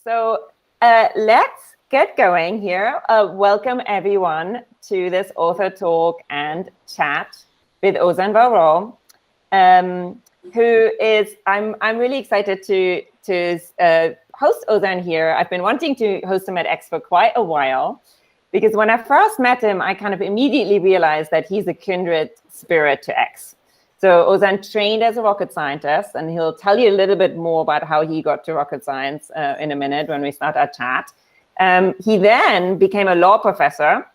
So let's get going here. Welcome everyone to this author talk and chat with Ozan Varol, who is, I'm really excited to host Ozan here. I've been wanting to host him at X for quite a while, because when I first met him, I kind of immediately realized that he's a kindred spirit to X. So Ozan trained as a rocket scientist, and he'll tell you a little bit more about how he got to rocket science in a minute when we start our chat. He then became a law professor,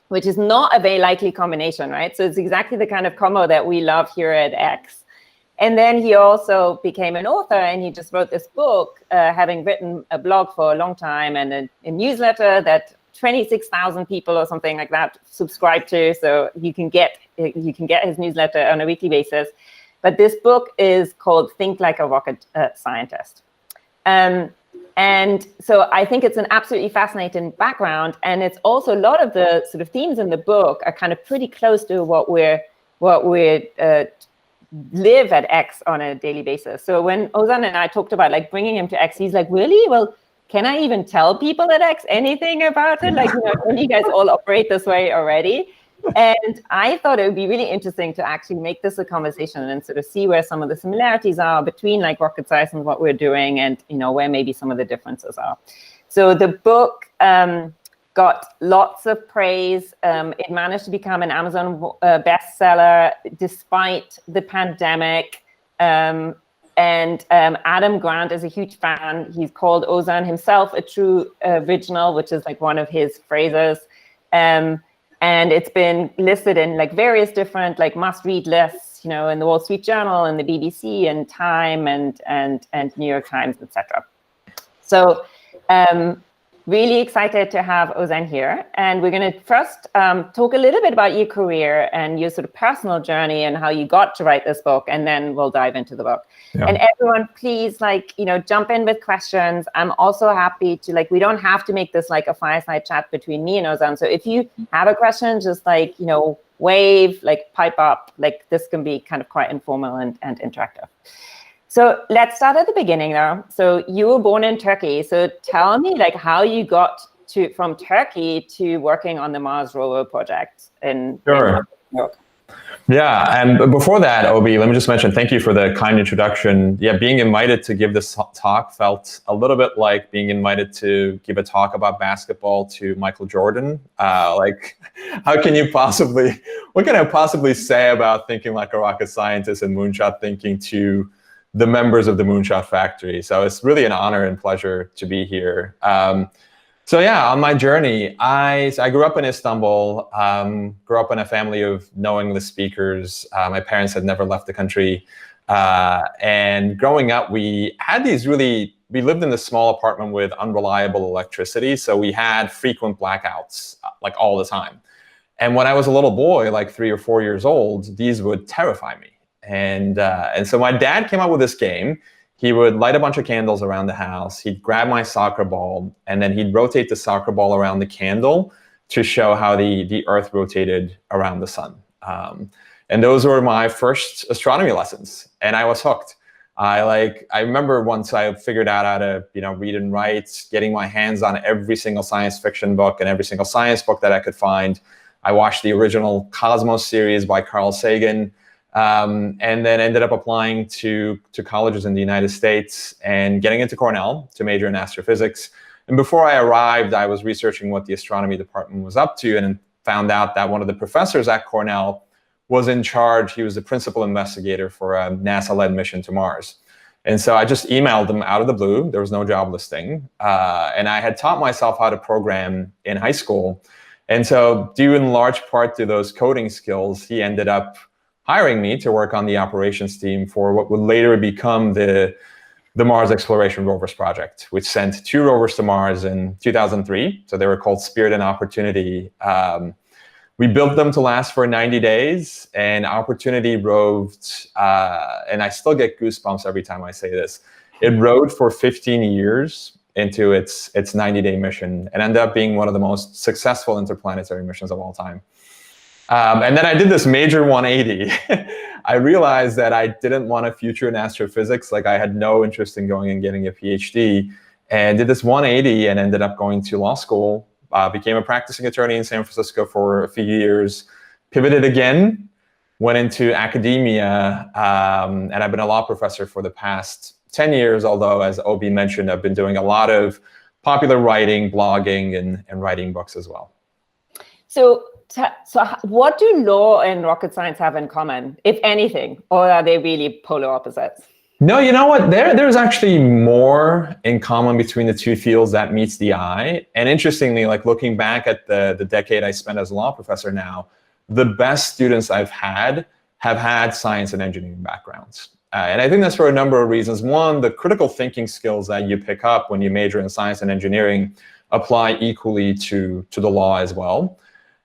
which is not a very likely combination, right? So it's exactly the kind of combo that we love here at X. And then he also became an author, and he just wrote this book, having written a blog for a long time and a newsletter that 26,000 people or something like that subscribe to. So you can get his newsletter on a weekly basis. But this book is called Think Like a Rocket Scientist. And so I think it's an absolutely fascinating background. And it's also a lot of the sort of themes in the book are kind of pretty close to what we live at X on a daily basis. So when Ozan and I talked about like bringing him to X, he's like, really? Well, can I even tell people at X anything about it? Like, don't you guys all operate this way already? And I thought it would be really interesting to actually make this a conversation and sort of see where some of the similarities are between like rocket science and what we're doing, and where maybe some of the differences are. So the book got lots of praise. It managed to become an Amazon bestseller despite the pandemic. And Adam Grant is a huge fan. He's called Ozan himself a true original, which is like one of his phrases. And it's been listed in like various different like must-read lists, in the Wall Street Journal and the BBC and Time and New York Times, etc. So really excited to have Ozan here. And we're going to first talk a little bit about your career and your sort of personal journey and how you got to write this book, and then we'll dive into the book. Yeah. And everyone, please, jump in with questions. I'm also happy to, we don't have to make this like a fireside chat between me and Ozan. So if you have a question, just wave, pipe up. This can be kind of quite informal and interactive. So let's start at the beginning now. So you were born in Turkey. So tell me how you got from Turkey to working on the Mars rover project in New York. Yeah, and before that, Obi, let me just mention, thank you for the kind introduction. Yeah, being invited to give this talk felt a little bit like being invited to give a talk about basketball to Michael Jordan. What can I possibly say about thinking like a rocket scientist and moonshot thinking to the members of the Moonshot Factory? So it's really an honor and pleasure to be here. So yeah, on my journey, I grew up in Istanbul, grew up in a family of knowing the speakers. My parents had never left the country. And growing up, we lived in a small apartment with unreliable electricity. So we had frequent blackouts, all the time. And when I was a little boy, 3 or 4 years old, these would terrify me. And so my dad came up with this game. He would light a bunch of candles around the house. He'd grab my soccer ball, and then he'd rotate the soccer ball around the candle to show how the Earth rotated around the sun. And those were my first astronomy lessons, and I was hooked. I remember once I figured out how to read and write, getting my hands on every single science fiction book and every single science book that I could find. I watched the original Cosmos series by Carl Sagan. And then ended up applying to colleges in the United States and getting into Cornell to major in astrophysics. And before I arrived, I was researching what the astronomy department was up to, and found out that one of the professors at Cornell was in charge. He was the principal investigator for a NASA-led mission to Mars. And so I just emailed him out of the blue. There was no job listing. And I had taught myself how to program in high school. And so due in large part to those coding skills, he ended up hiring me to work on the operations team for what would later become the Mars Exploration Rovers project, which sent 2 rovers to Mars in 2003. So they were called Spirit and Opportunity. We built them to last for 90 days, and Opportunity roved, and I still get goosebumps every time I say this. It rode for 15 years into its 90-day mission and ended up being one of the most successful interplanetary missions of all time. And then I did this major 180. I realized that I didn't want a future in astrophysics. I had no interest in going and getting a PhD. and did this 180 and ended up going to law school, became a practicing attorney in San Francisco for a few years, pivoted again, went into academia, and I've been a law professor for the past 10 years, although, as Obi mentioned, I've been doing a lot of popular writing, blogging, and writing books as well. So what do law and rocket science have in common, if anything, or are they really polar opposites? No, you know what? There's actually more in common between the two fields that meets the eye. And interestingly, like looking back at the decade I spent as a law professor now, the best students I've had have had science and engineering backgrounds. And I think that's for a number of reasons. One, the critical thinking skills that you pick up when you major in science and engineering apply equally to the law as well.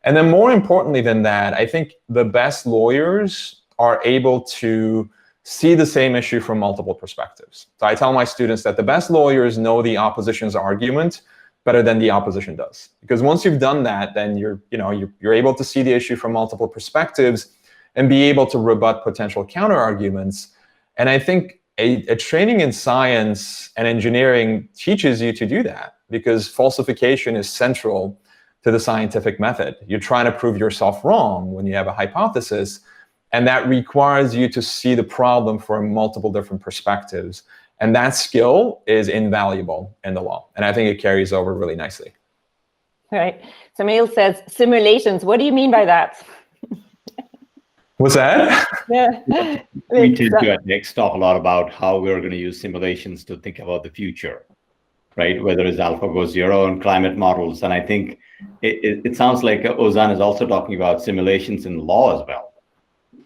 And then more importantly than that, I think the best lawyers are able to see the same issue from multiple perspectives. So I tell my students that the best lawyers know the opposition's argument better than the opposition does. Because once you've done that, then you're able to see the issue from multiple perspectives and be able to rebut potential counter arguments. And I think a training in science and engineering teaches you to do that, because falsification is central to the scientific method. You're trying to prove yourself wrong when you have a hypothesis, and that requires you to see the problem from multiple different perspectives. And that skill is invaluable in the law. And I think it carries over really nicely. All right. Samuel says, simulations. What do you mean by that? What's that? Yeah. We did at Next talk a lot about how we're going to use simulations to think about the future, right? Whether it's AlphaGo Zero and climate models. And I think it sounds like Ozan is also talking about simulations in law as well.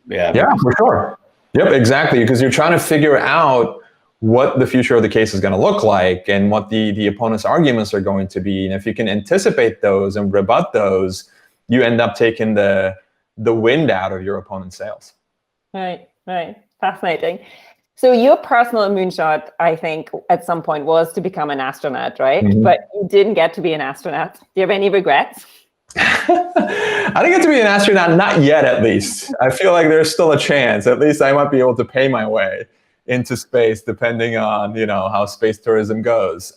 Yeah, for sure. Yep, exactly. Because you're trying to figure out what the future of the case is going to look like and what the opponent's arguments are going to be. And if you can anticipate those and rebut those, you end up taking the wind out of your opponent's sails. Right. Fascinating. So your personal moonshot, I think, at some point was to become an astronaut, right? Mm-hmm. But you didn't get to be an astronaut. Do you have any regrets? I didn't get to be an astronaut, not yet at least. I feel like there's still a chance. At least I might be able to pay my way into space, depending on how space tourism goes.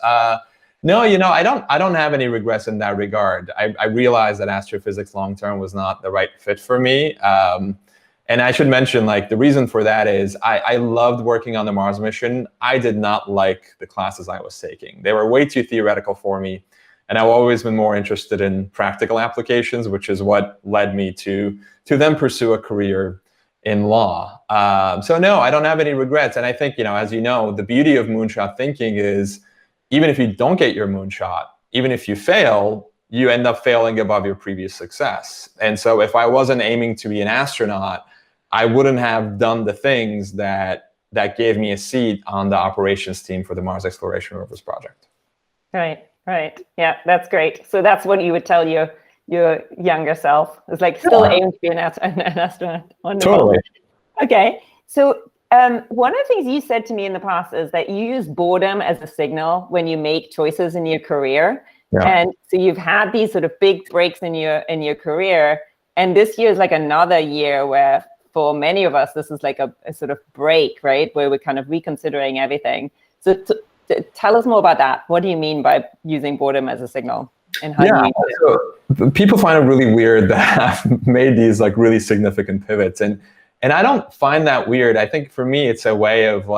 No, I don't have any regrets in that regard. I realized that astrophysics long term was not the right fit for me. And I should mention, the reason for that is I loved working on the Mars mission. I did not like the classes I was taking. They were way too theoretical for me. And I've always been more interested in practical applications, which is what led me to then pursue a career in law. So no, I don't have any regrets. And I think, as you know, the beauty of moonshot thinking is even if you don't get your moonshot, even if you fail, you end up failing above your previous success. And so if I wasn't aiming to be an astronaut, I wouldn't have done the things that gave me a seat on the operations team for the Mars Exploration Rovers project. Right. Yeah, that's great. So that's what you would tell your younger self. It's still aim to be an astronaut. Wonderful. Totally. Okay. So one of the things you said to me in the past is that you use boredom as a signal when you make choices in your career. Yeah. And so you've had these sort of big breaks in your career. And this year is another year where for many of us, this is a sort of break, right? Where we're kind of reconsidering everything. So tell us more about that. What do you mean by using boredom as a signal? And how do you use it? So people find it really weird that I've made these really significant pivots. And I don't find that weird. I think for me, it's a way of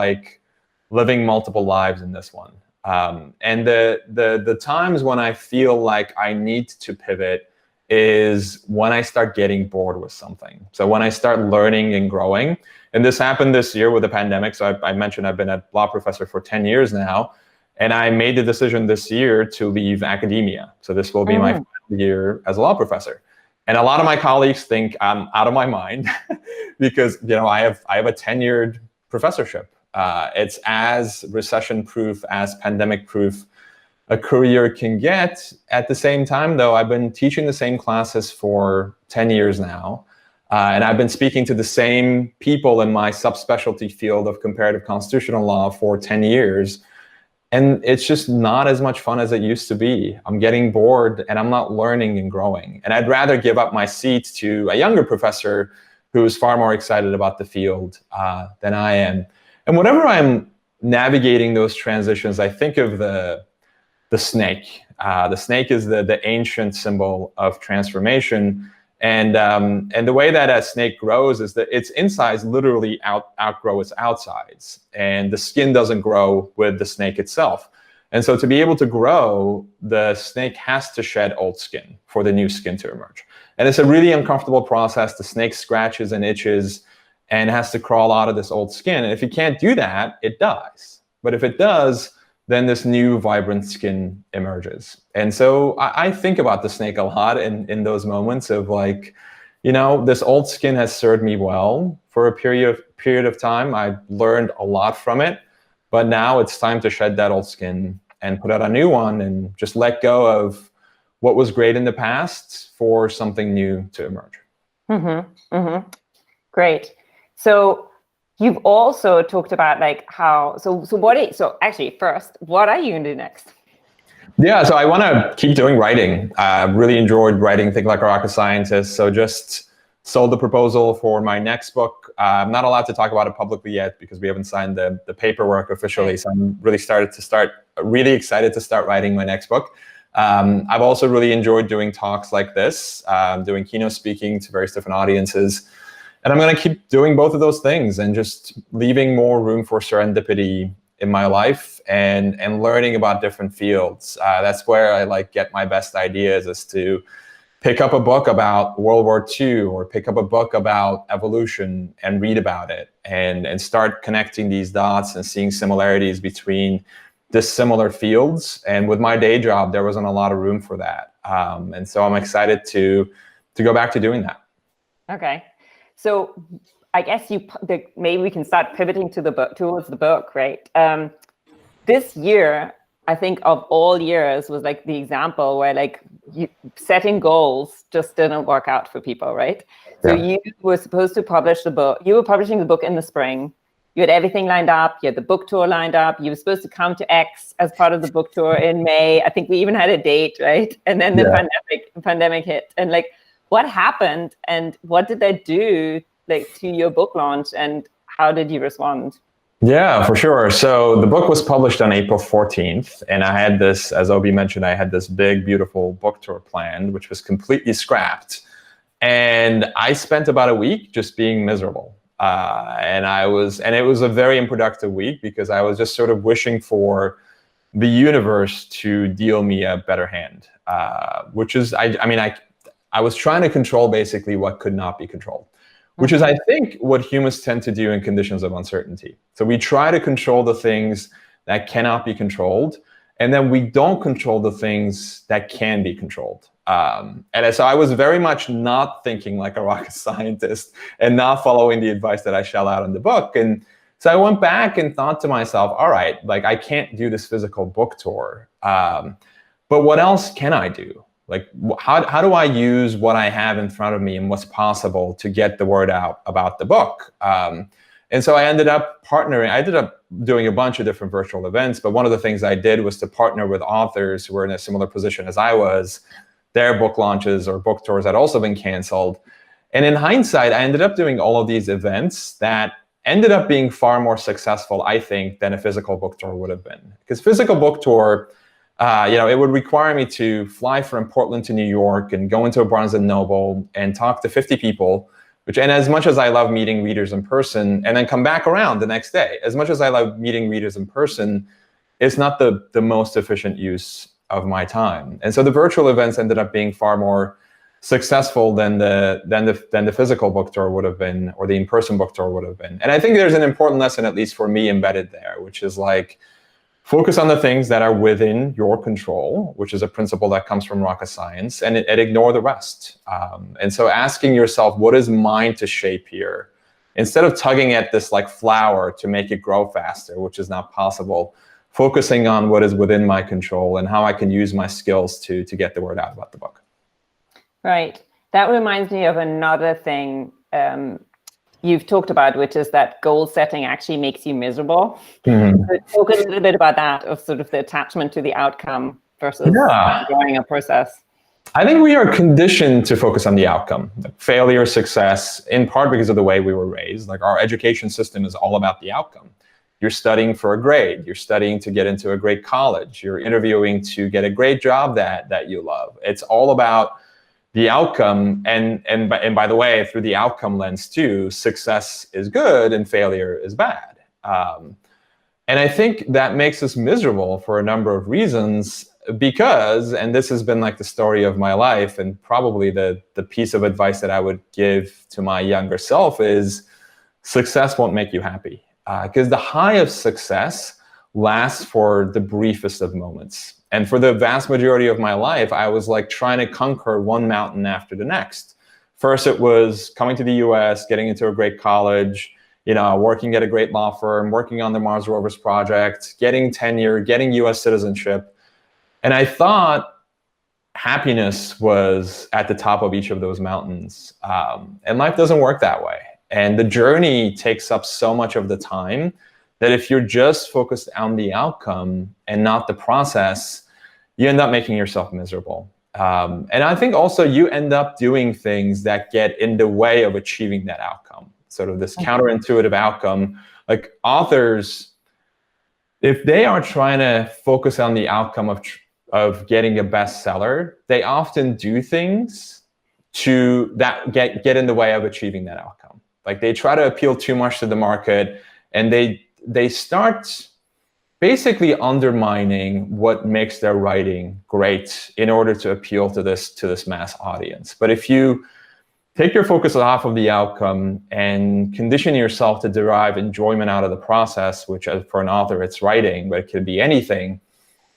living multiple lives in this one. And the times when I feel like I need to pivot is when I start getting bored with something. So when I start learning and growing, and this happened this year with the pandemic. So I mentioned I've been a law professor for 10 years now, and I made the decision this year to leave academia. So this will be my final year as a law professor. And a lot of my colleagues think I'm out of my mind because I have a tenured professorship. It's as recession-proof, as pandemic-proof a career can get. At the same time, though, I've been teaching the same classes for 10 years now. And I've been speaking to the same people in my subspecialty field of comparative constitutional law for 10 years. And it's just not as much fun as it used to be. I'm getting bored and I'm not learning and growing. And I'd rather give up my seat to a younger professor who is far more excited about the field than I am. And whenever I'm navigating those transitions, I think of the the snake. The snake is the ancient symbol of transformation. And the way that a snake grows is that its insides literally outgrow its outsides, and the skin doesn't grow with the snake itself. And so to be able to grow, the snake has to shed old skin for the new skin to emerge. And it's a really uncomfortable process. The snake scratches and itches and has to crawl out of this old skin. And if it can't do that, it dies. But if it does, then this new vibrant skin emerges. And so I think about the snake a lot in those moments of like, you know, this old skin has served me well for a period of time. I learned a lot from it, but now it's time to shed that old skin and put out a new one and just let go of what was great in the past for something new to emerge. Mm-hmm. Mm-hmm. Great. So you've also talked about like how, so actually first, what are you going to do next? Yeah, so I want to keep doing writing. I really enjoyed writing Think Like a Rocket Scientist. So just sold the proposal for my next book. I'm not allowed to talk about it publicly yet because we haven't signed the paperwork officially. So I'm really excited to start writing my next book. I've also really enjoyed doing talks like this, doing keynote speaking to various different audiences. And I'm going to keep doing both of those things and just leaving more room for serendipity in my life and learning about different fields. That's where I like get my best ideas, is to pick up a book about World War II or pick up a book about evolution and read about it and start connecting these dots and seeing similarities between dissimilar fields. And with my day job, there wasn't a lot of room for that. And so I'm excited to go back to doing that. Okay. So I guess maybe we can start pivoting to towards the book, right? This year, I think of all years, was like the example where like setting goals just didn't work out for people, right? So you were supposed to publish the book. You were publishing the book in the spring. You had everything lined up. You had the book tour lined up. You were supposed to come to X as part of the book tour in May. I think we even had a date, right? And then the pandemic hit. And like, what happened and what did that do like to your book launch and how did you respond? Yeah, for sure. So the book was published on April 14th. And I had this, as Obi mentioned, I had this big, beautiful book tour planned, which was completely scrapped. And I spent about a week just being miserable. And it was a very unproductive week because I was just sort of wishing for the universe to deal me a better hand, which is, I was trying to control basically what could not be controlled, which is, I think, what humans tend to do in conditions of uncertainty. So we try to control the things that cannot be controlled, and then we don't control the things that can be controlled. And so I was very much not thinking like a rocket scientist and not following the advice that I shell out in the book. And so I went back and thought to myself, all right, like I can't do this physical book tour, but what else can I do? Like, how do I use what I have in front of me and what's possible to get the word out about the book? And so I ended up partnering. I ended up doing a bunch of different virtual events, but one of the things I did was to partner with authors who were in a similar position as I was. Their book launches or book tours had also been canceled. And in hindsight, I ended up doing all of these events that ended up being far more successful, I think, than a physical book tour would have been. Because physical book tour, it would require me to fly from Portland to New York and go into a Barnes & Noble and talk to 50 people, and as much as I love meeting readers in person, and then come back around the next day, as much as I love meeting readers in person, it's not the most efficient use of my time. And so the virtual events ended up being far more successful than the physical book tour would have been, or the in-person book tour would have been. And I think there's an important lesson, at least for me, embedded there, which is like, focus on the things that are within your control, which is a principle that comes from rocket science, and ignore the rest. And so asking yourself, what is mine to shape here? Instead of tugging at this like flower to make it grow faster, which is not possible, focusing on what is within my control and how I can use my skills to get the word out about the book. Right. That reminds me of another thing you've talked about, which is that goal setting actually makes you miserable. Mm-hmm. So talk a little bit about that, of sort of the attachment to the outcome versus enjoying a process. I think we are conditioned to focus on the outcome, like failure, success, in part because of the way we were raised. Like our education system is all about the outcome. You're studying for a grade. You're studying to get into a great college. You're interviewing to get a great job that you love. It's all about the outcome. And by the way, through the outcome lens too, success is good and failure is bad. And I think that makes us miserable for a number of reasons because, and this has been like the story of my life and probably the piece of advice that I would give to my younger self is success won't make you happy. Because the high of success lasts for the briefest of moments. And for the vast majority of my life, I was like trying to conquer one mountain after the next. First, it was coming to the US, getting into a great college, working at a great law firm, working on the Mars Rovers project, getting tenure, getting US citizenship. And I thought happiness was at the top of each of those mountains. And life doesn't work that way. And the journey takes up so much of the time that if you're just focused on the outcome and not the process, you end up making yourself miserable. And I think also you end up doing things that get in the way of achieving that outcome. Sort of this counterintuitive outcome. Like authors, if they are trying to focus on the outcome of getting a bestseller, they often do things to that get in the way of achieving that outcome. Like they try to appeal too much to the market, and they start basically undermining what makes their writing great in order to appeal to this mass audience. But if you take your focus off of the outcome and condition yourself to derive enjoyment out of the process, which for an author, it's writing, but it could be anything,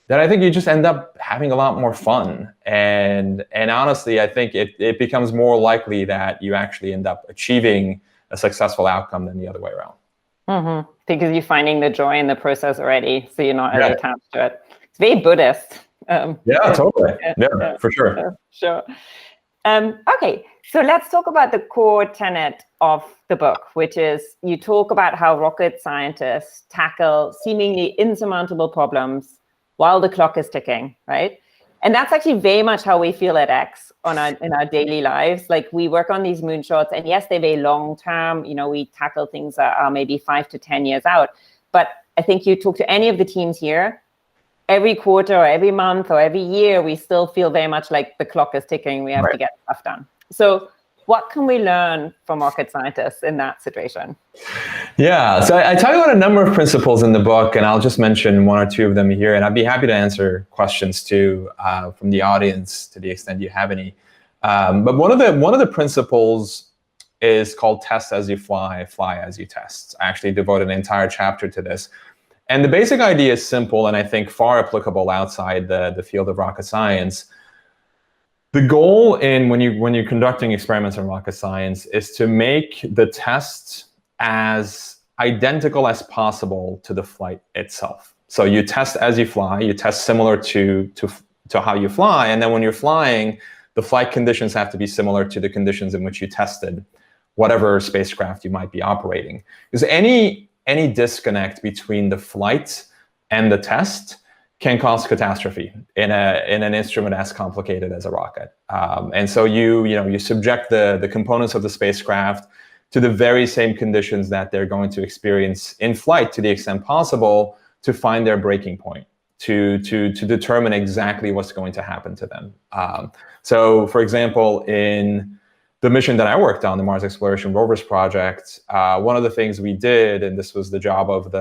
then I think you just end up having a lot more fun. And honestly, I think it becomes more likely that you actually end up achieving a successful outcome than the other way around. Mm-hmm. Because you're finding the joy in the process already, so you're not as attached to it. It's very Buddhist. Totally. Yeah, for sure. Sure. Okay, so let's talk about the core tenet of the book, which is you talk about how rocket scientists tackle seemingly insurmountable problems while the clock is ticking, right? And that's actually very much how we feel at X in our daily lives. Like we work on these moonshots, and yes, they're very long term. We tackle things that are maybe 5 to 10 years out. But I think you talk to any of the teams here, every quarter or every month or every year, we still feel very much like the clock is ticking. We have to get stuff done. So what can we learn from rocket scientists in that situation? Yeah, so I talk about a number of principles in the book, and I'll just mention one or two of them here, and I'd be happy to answer questions too from the audience to the extent you have any. But one of the principles is called test as you fly, fly as you test. I actually devote an entire chapter to this. And the basic idea is simple, and I think far applicable outside the field of rocket science. The goal when you're conducting experiments in rocket science is to make the test as identical as possible to the flight itself. So you test as you fly, you test similar to how you fly, and then when you're flying, the flight conditions have to be similar to the conditions in which you tested whatever spacecraft you might be operating. Because any disconnect between the flight and the test can cause catastrophe in an instrument as complicated as a rocket. And so you subject the components of the spacecraft to the very same conditions that they're going to experience in flight to the extent possible to find their breaking point, to determine exactly what's going to happen to them. So for example, in the mission that I worked on, the Mars Exploration Rovers project, one of the things we did, and this was the job of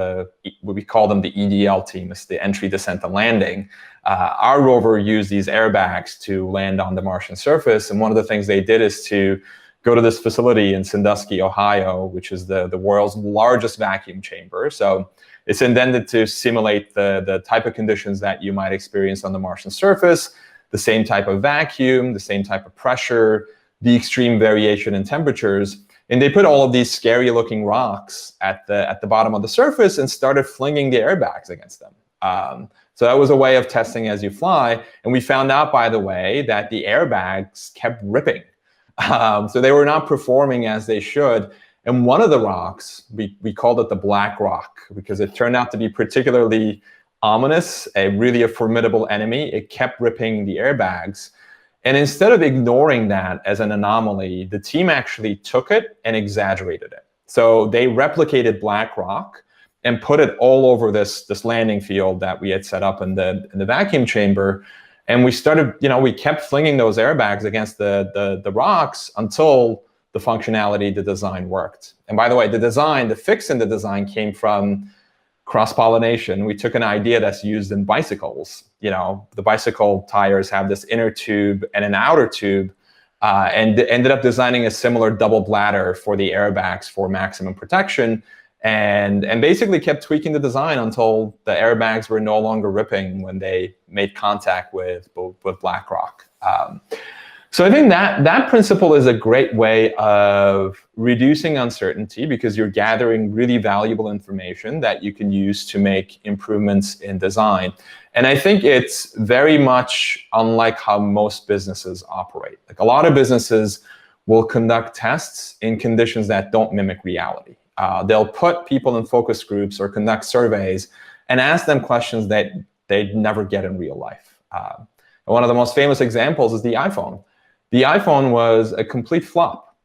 what we call them the EDL team, it's the entry, descent, and landing. Our rover used these airbags to land on the Martian surface, and one of the things they did is to go to this facility in Sandusky, Ohio, which is the world's largest vacuum chamber. So it's intended to simulate the type of conditions that you might experience on the Martian surface, the same type of vacuum, the same type of pressure, the extreme variation in temperatures. And they put all of these scary looking rocks at the bottom of the surface and started flinging the airbags against them. So that was a way of testing as you fly. And we found out, by the way, that the airbags kept ripping. So they were not performing as they should. And one of the rocks, we called it the black rock because it turned out to be particularly ominous, really a formidable enemy. It kept ripping the airbags. And instead of ignoring that as an anomaly, the team actually took it and exaggerated it. So they replicated black rock and put it all over this landing field that we had set up in the vacuum chamber. And we started, we kept flinging those airbags against the rocks until the functionality, the design worked. And by the way, the fix in the design came from cross-pollination. We took an idea that's used in bicycles. The bicycle tires have this inner tube and an outer tube, and ended up designing a similar double bladder for the airbags for maximum protection, and basically kept tweaking the design until the airbags were no longer ripping when they made contact with black rock. So I think that principle is a great way of reducing uncertainty, because you're gathering really valuable information that you can use to make improvements in design. And I think it's very much unlike how most businesses operate. Like, a lot of businesses will conduct tests in conditions that don't mimic reality. They'll put people in focus groups or conduct surveys and ask them questions that they'd never get in real life. One of the most famous examples is the iPhone. The iPhone was a complete flop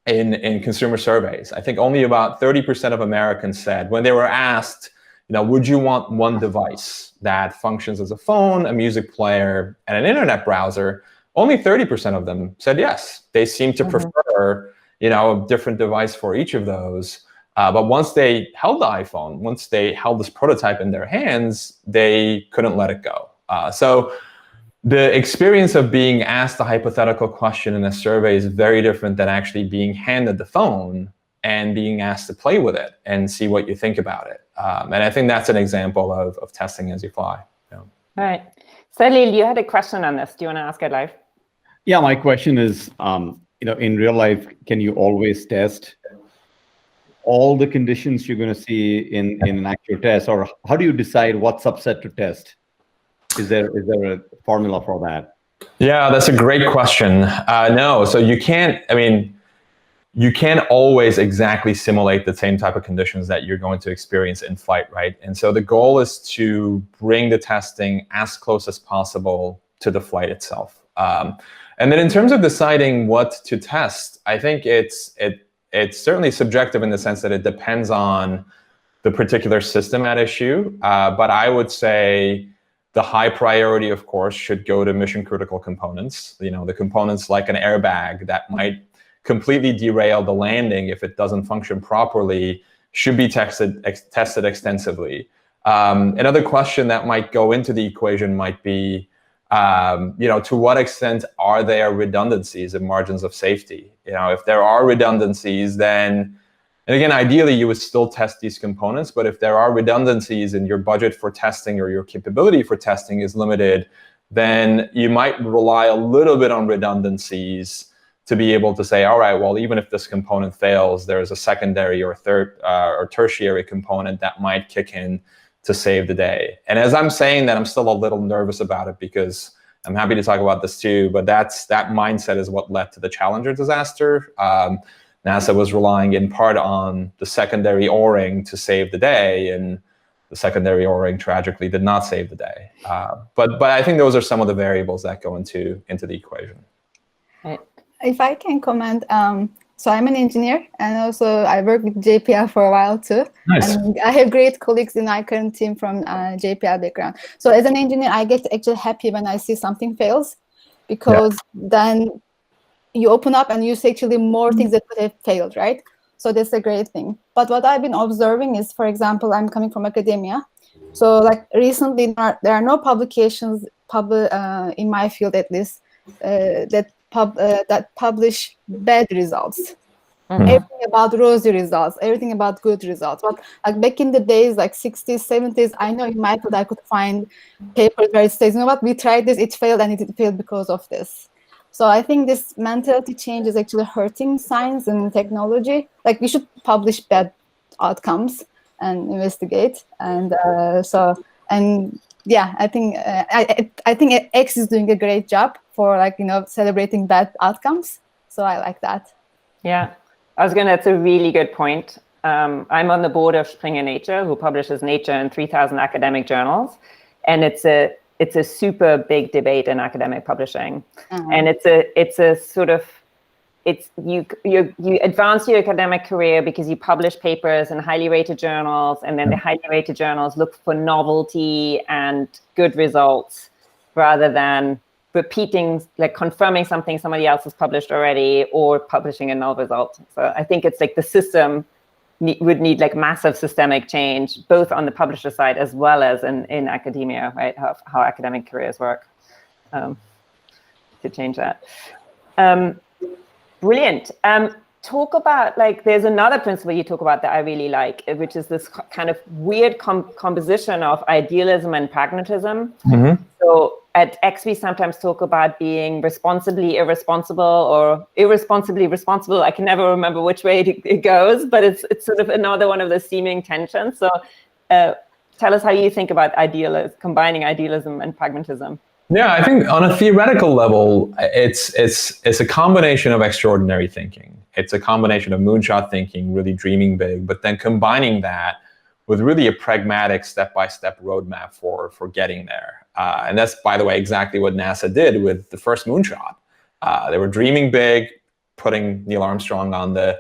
in consumer surveys. I think only about 30% of Americans said, when they were asked, would you want one device that functions as a phone, a music player, and an internet browser? Only 30% of them said yes. They seem to prefer, a different device for each of those. But once they held the iPhone, once they held this prototype in their hands, they couldn't let it go. So the experience of being asked a hypothetical question in a survey is very different than actually being handed the phone and being asked to play with it and see what you think about it. And I think that's an example of testing as you fly. All right. Salil, you had a question on this. Do you want to ask it live? Yeah, my question is, in real life, can you always test all the conditions you're going to see in an actual test? Or how do you decide what subset to test? Is there a formula for that? Yeah, that's a great question. No, so you can't always exactly simulate the same type of conditions that you're going to experience in flight, right? And so the goal is to bring the testing as close as possible to the flight itself. And then in terms of deciding what to test, I think it's certainly subjective in the sense that it depends on the particular system at issue. But I would say the high priority, of course, should go to mission critical components. The components like an airbag that might completely derail the landing if it doesn't function properly should be tested extensively. Another question that might go into the equation might be, to what extent are there redundancies and margins of safety? If there are redundancies, then, and again, ideally you would still test these components, but if there are redundancies and your budget for testing or your capability for testing is limited, then you might rely a little bit on redundancies to be able to say, all right, well, even if this component fails, there's a secondary or third or tertiary component that might kick in to save the day. And as I'm saying that, I'm still a little nervous about it, because I'm happy to talk about this too, but that mindset is what led to the Challenger disaster. NASA was relying in part on the secondary O-ring to save the day, and the secondary O-ring tragically did not save the day. But I think those are some of the variables that go into the equation. Right. If I can comment, so I'm an engineer, and also I worked with JPL for a while too. Nice. And I have great colleagues in my current team from JPL background. So as an engineer, I get actually happy when I see something fails, because then you open up and you see actually more things that could have failed, right? So that's a great thing. But what I've been observing is, for example, I'm coming from academia. So like recently, there are no publications in my field at least that publish bad results. Everything about rosy results, everything about good results. But like back in the days, like 60s, 70s, I know in my field I could find papers where it says, you know what, we tried this, it failed, and it failed because of this. So I think this mentality change is actually hurting science and technology. Like, we should publish bad outcomes and investigate. And yeah, I think X is doing a great job for celebrating bad outcomes. So I like that. Yeah, that's a really good point. I'm on the board of Springer Nature, who publishes Nature in 3,000 academic journals, and it's a super big debate in academic publishing, and it's a sort of it's you advance your academic career because you publish papers in highly rated journals, and then the highly rated journals look for novelty and good results rather than repeating, like confirming something somebody else has published already or publishing a null result. So I think it's like the system would need like massive systemic change, both on the publisher side as well as in academia, right? How academic careers work, to change that. Brilliant. Talk about, like, there's another principle you talk about that I really like, which is this kind of weird composition of idealism and pragmatism. Mm-hmm. So at X, we sometimes talk about being responsibly irresponsible or irresponsibly responsible. I can never remember which way it goes, but it's sort of another one of the seeming tensions. So tell us how you think about combining idealism and pragmatism. Yeah, I think on a theoretical level, it's a combination of extraordinary thinking. It's a combination of moonshot thinking, really dreaming big, but then combining that with really a pragmatic step-by-step roadmap for getting there. And that's, by the way, exactly what NASA did with the first moonshot. They were dreaming big, putting Neil Armstrong on the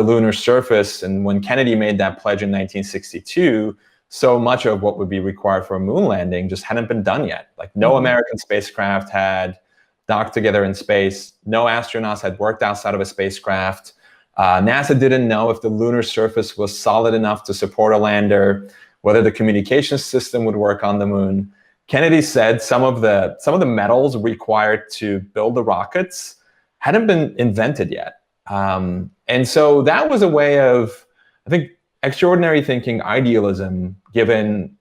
lunar surface. And when Kennedy made that pledge in 1962, so much of what would be required for a moon landing just hadn't been done yet. Like no American spacecraft had docked together in space. No astronauts had worked outside of a spacecraft. NASA didn't know if the lunar surface was solid enough to support a lander, whether the communications system would work on the moon. Kennedy said some of the metals required to build the rockets hadn't been invented yet. And so that was a way of, I think, extraordinary thinking, idealism, given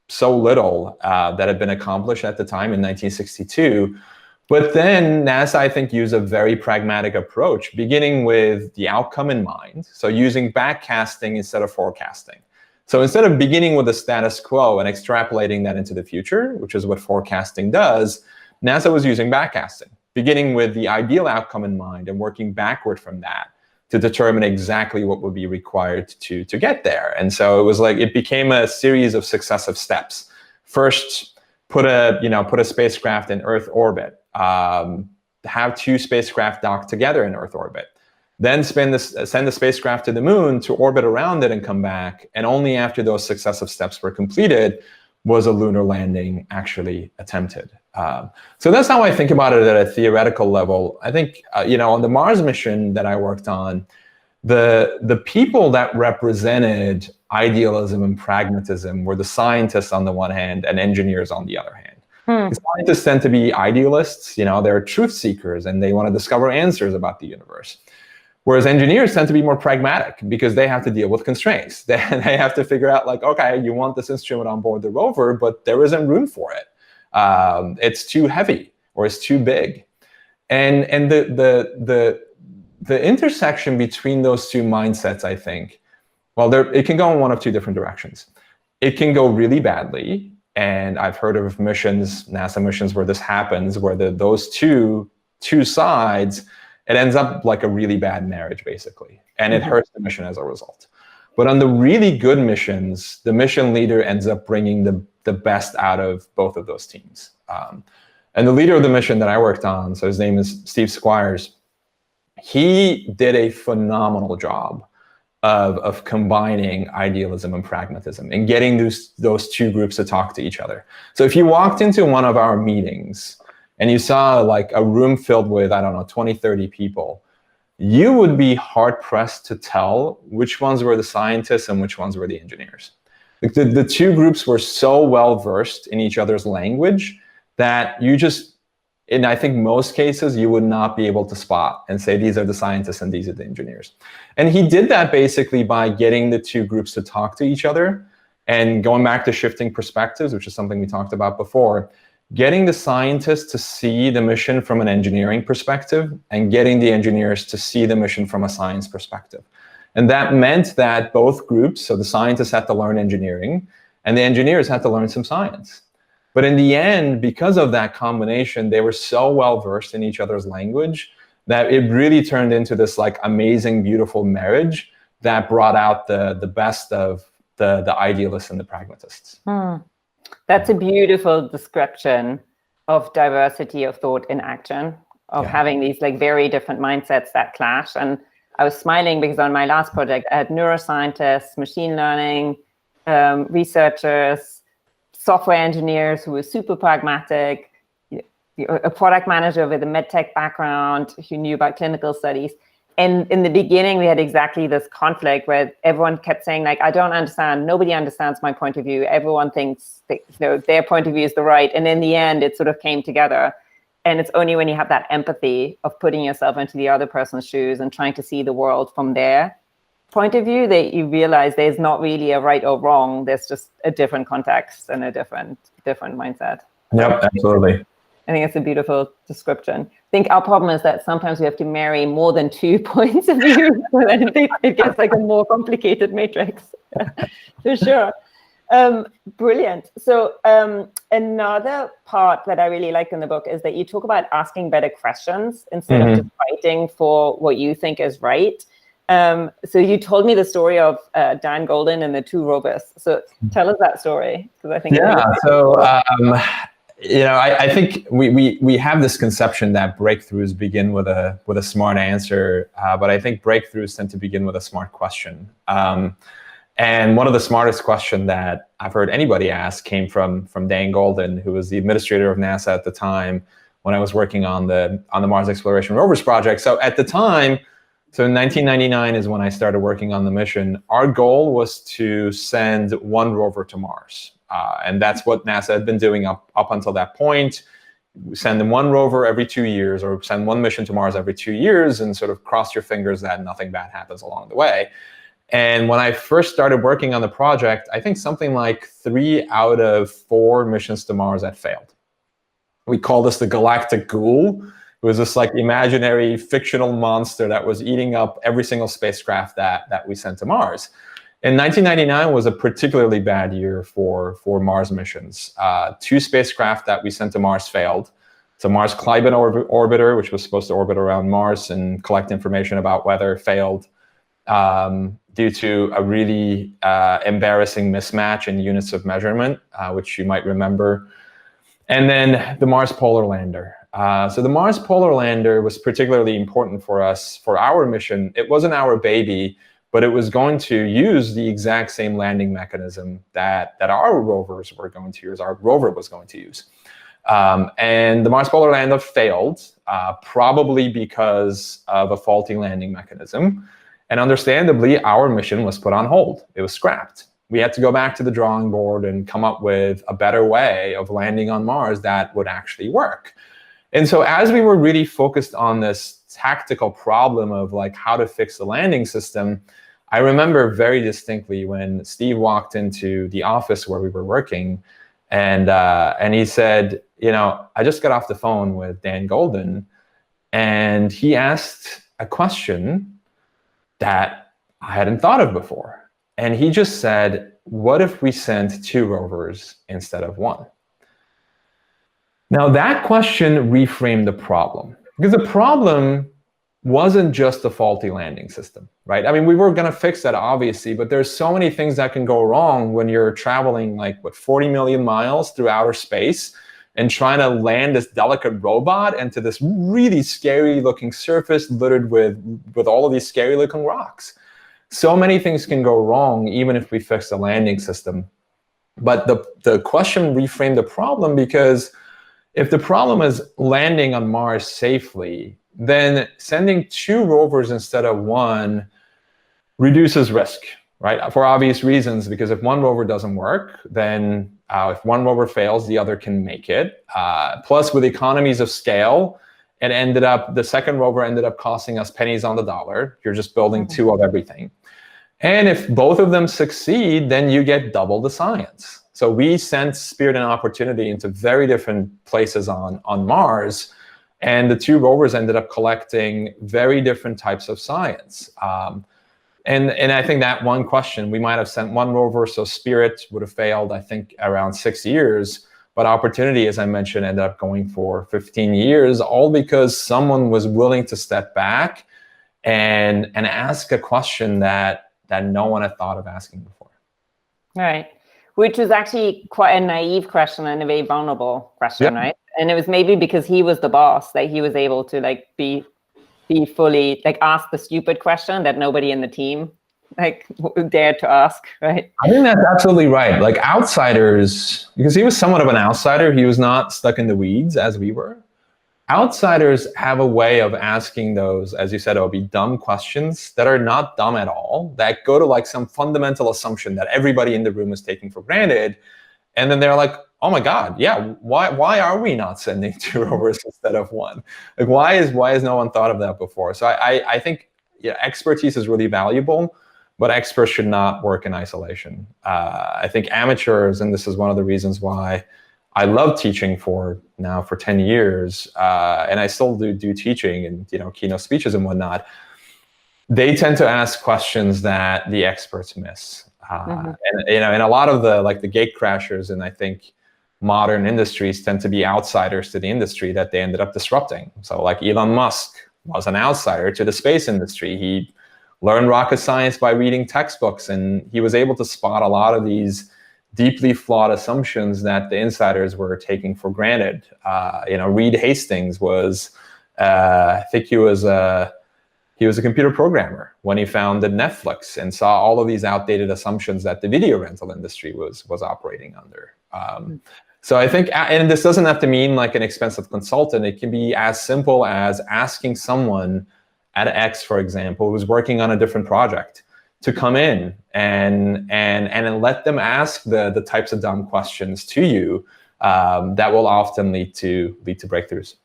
so little that had been accomplished at the time in 1962. But then NASA, I think, used a very pragmatic approach, beginning with the outcome in mind. So using backcasting instead of forecasting. So instead of beginning with the status quo and extrapolating that into the future, which is what forecasting does, NASA was using backcasting, beginning with the ideal outcome in mind and working backward from that to determine exactly what would be required to get there. And so it was like, it became a series of successive steps. First, put a spacecraft in Earth orbit, have two spacecraft dock together in Earth orbit, then send the spacecraft to the moon to orbit around it and come back. And only after those successive steps were completed was a lunar landing actually attempted. So that's how I think about it at a theoretical level. I think, on the Mars mission that I worked on, the people that represented idealism and pragmatism were the scientists on the one hand and engineers on the other hand. The scientists tend to be idealists, they're truth seekers and they want to discover answers about the universe. Whereas engineers tend to be more pragmatic because they have to deal with constraints. They have to figure out, like, okay, you want this instrument on board the rover, but there isn't room for it. It's too heavy or it's too big. And the intersection between those two mindsets, I think, well, it can go in one of two different directions. It can go really badly. And I've heard of missions, NASA missions, where this happens, where those two sides, it ends up like a really bad marriage, basically. And it hurts the mission as a result. But on the really good missions, the mission leader ends up bringing the best out of both of those teams. And the leader of the mission that I worked on, so his name is Steve Squires, he did a phenomenal job of combining idealism and pragmatism and getting those two groups to talk to each other. So if you walked into one of our meetings and you saw like a room filled with, 20, 30 people, you would be hard pressed to tell which ones were the scientists and which ones were the engineers. The two groups were so well versed in each other's language that in I think most cases, you would not be able to spot and say, these are the scientists and these are the engineers. And he did that basically by getting the two groups to talk to each other and going back to shifting perspectives, which is something we talked about before, getting the scientists to see the mission from an engineering perspective and getting the engineers to see the mission from a science perspective. And that meant that both groups, so the scientists had to learn engineering and the engineers had to learn some science. But in the end, because of that combination, they were so well versed in each other's language that it really turned into this like amazing, beautiful marriage that brought out the best of the idealists and the pragmatists. That's a beautiful description of diversity of thought in action. of having these like very different mindsets that clash. And I was smiling because on my last project, I had neuroscientists, machine learning researchers, software engineers who were super pragmatic, a product manager with a medtech background who knew about clinical studies. And in the beginning, we had exactly this conflict where everyone kept saying, like, I don't understand. Nobody understands my point of view. Everyone thinks that, their point of view is the right. And in the end, it sort of came together. And it's only when you have that empathy of putting yourself into the other person's shoes and trying to see the world from their point of view that you realize there's not really a right or wrong. There's just a different context and a different mindset. Yep, absolutely. I think it's a beautiful description. I think our problem is that sometimes we have to marry more than 2 points of view, so then it gets like a more complicated matrix. For sure. Brilliant. So another part that I really like in the book is that you talk about asking better questions instead of just fighting for what you think is right. So you told me the story of Dan Golden and the 2 Rovers. So tell us that story, because I think I think we have this conception that breakthroughs begin with a smart answer, but I think breakthroughs tend to begin with a smart question. And one of the smartest questions that I've heard anybody ask came from Dan Golden, who was the administrator of NASA at the time when I was working on the Mars Exploration Rovers project. So at the time, so in 1999 is when I started working on the mission. Our goal was to send 1 rover to Mars. And that's what NASA had been doing up until that point. Send them 1 rover every 2 years, or send 1 mission to Mars every 2 years, and sort of cross your fingers that nothing bad happens along the way. And when I first started working on the project, I think something like 3 out of 4 missions to Mars had failed. We call this the galactic ghoul. It was this like imaginary fictional monster that was eating up every single spacecraft that we sent to Mars. And 1999 was a particularly bad year for Mars missions. 2 spacecraft that we sent to Mars failed. So Mars Climate Orbiter, which was supposed to orbit around Mars and collect information about weather, failed due to a really embarrassing mismatch in units of measurement, which you might remember. And then the Mars Polar Lander. So the Mars Polar Lander was particularly important for us, for our mission. It wasn't our baby, but it was going to use the exact same landing mechanism that our rovers were going to use, our rover was going to use. And the Mars Polar Lander failed, probably because of a faulty landing mechanism. And understandably, our mission was put on hold. It was scrapped. We had to go back to the drawing board and come up with a better way of landing on Mars that would actually work. And so as we were really focused on this tactical problem of like how to fix the landing system, I remember very distinctly when Steve walked into the office where we were working, and he said, I just got off the phone with Dan Golden, and he asked a question that I hadn't thought of before. And he just said, what if we sent 2 rovers instead of 1? Now that question reframed the problem, because the problem wasn't just the faulty landing system, right? I mean, we were going to fix that obviously, but there's so many things that can go wrong when you're traveling 40 million miles through outer space and trying to land this delicate robot into this really scary looking surface littered with all of these scary looking rocks. So many things can go wrong even if we fix the landing system. But the question reframed the problem, because if the problem is landing on Mars safely, then sending 2 rovers instead of 1 reduces risk, right? For obvious reasons, because if 1 rover doesn't work, then if 1 rover fails, the other can make it. Plus, with economies of scale, the second rover ended up costing us pennies on the dollar. You're just building 2 of everything. And if both of them succeed, then you get double the science. So we sent Spirit and Opportunity into very different places on Mars, and the 2 rovers ended up collecting very different types of science. And I think that one question, we might have sent 1 rover, so Spirit would have failed, I think, around 6 years. But Opportunity, as I mentioned, ended up going for 15 years, all because someone was willing to step back and ask a question that no one had thought of asking before. Right. which was actually quite a naive question and a very vulnerable question, Yeah. right? And it was maybe because he was the boss that he was able to like be fully like ask the stupid question that nobody in the team like dared to ask, right? I think that's absolutely right. Like outsiders, because he was somewhat of an outsider, he was not stuck in the weeds as we were. Outsiders have a way of asking those, as you said, Obi, dumb questions that are not dumb at all, that go to like some fundamental assumption that everybody in the room is taking for granted. And then they're like, oh my God, yeah, why are we not sending 2 rovers instead of 1? Like, why is no one thought of that before? So I think expertise is really valuable, but experts should not work in isolation. I think amateurs, and this is one of the reasons why I love teaching for 10 years, and I still do teaching and keynote speeches and whatnot. They tend to ask questions that the experts miss, and a lot of the gate crashers, and I think modern industries tend to be outsiders to the industry that they ended up disrupting. So like Elon Musk was an outsider to the space industry. He learned rocket science by reading textbooks, and he was able to spot a lot of these deeply flawed assumptions that the insiders were taking for granted. Reed Hastings was, I think he was a computer programmer when he founded Netflix and saw all of these outdated assumptions that the video rental industry was operating under. So I think, and this doesn't have to mean like an expensive consultant. It can be as simple as asking someone at X, for example, who's working on a different project to come in and let them ask the types of dumb questions to you that will often lead to breakthroughs.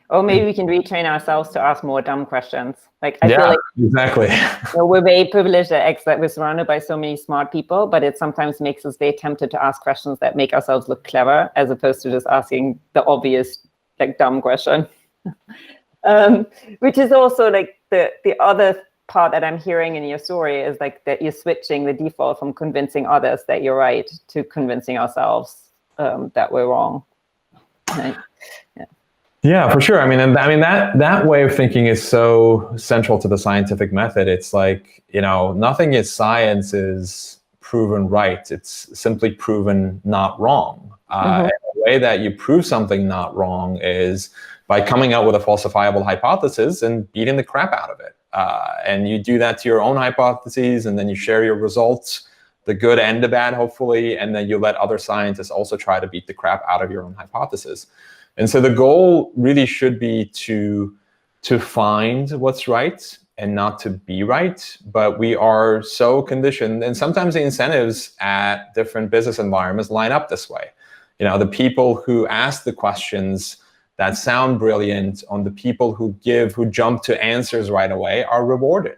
Or maybe we can retrain ourselves to ask more dumb questions. Like I feel like exactly. We're very privileged at X that we're surrounded by so many smart people, but it sometimes makes us very tempted to ask questions that make ourselves look clever, as opposed to just asking the obvious like dumb question. Which is also like the other part that I'm hearing in your story is like that you're switching the default from convincing others that you're right to convincing ourselves that we're wrong. Right? Yeah, for sure. I mean, that way of thinking is so central to the scientific method. It's like, nothing in science is proven right. It's simply proven not wrong. And the way that you prove something not wrong is by coming up with a falsifiable hypothesis and beating the crap out of it. And you do that to your own hypotheses, and then you share your results, the good and the bad, hopefully, and then you let other scientists also try to beat the crap out of your own hypothesis. And so the goal really should be to find what's right and not to be right. But we are so conditioned, and sometimes the incentives at different business environments line up this way. The people who ask the questions that sound brilliant, on the people who jump to answers right away are rewarded.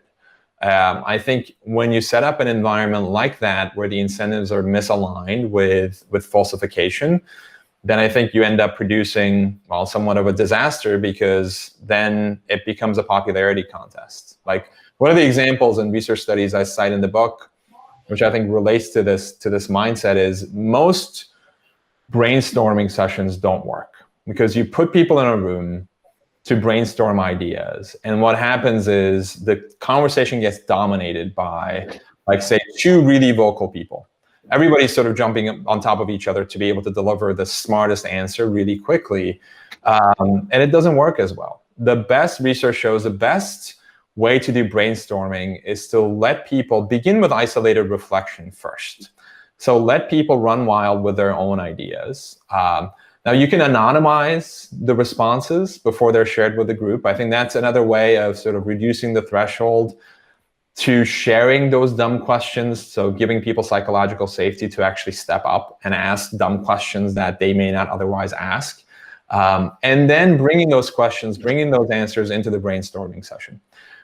I think when you set up an environment like that, where the incentives are misaligned with falsification, then I think you end up producing, somewhat of a disaster, because then it becomes a popularity contest. Like one of the examples in research studies I cite in the book, which I think relates to this mindset, is most brainstorming sessions don't work, because you put people in a room to brainstorm ideas, and what happens is the conversation gets dominated by, like, say, 2 really vocal people. Everybody's sort of jumping on top of each other to be able to deliver the smartest answer really quickly, and it doesn't work as well. The best research shows the best way to do brainstorming is to let people begin with isolated reflection first. So let people run wild with their own ideas. Now, you can anonymize the responses before they're shared with the group. I think that's another way of sort of reducing the threshold to sharing those dumb questions. So giving people psychological safety to actually step up and ask dumb questions that they may not otherwise ask. And then bringing those answers into the brainstorming session.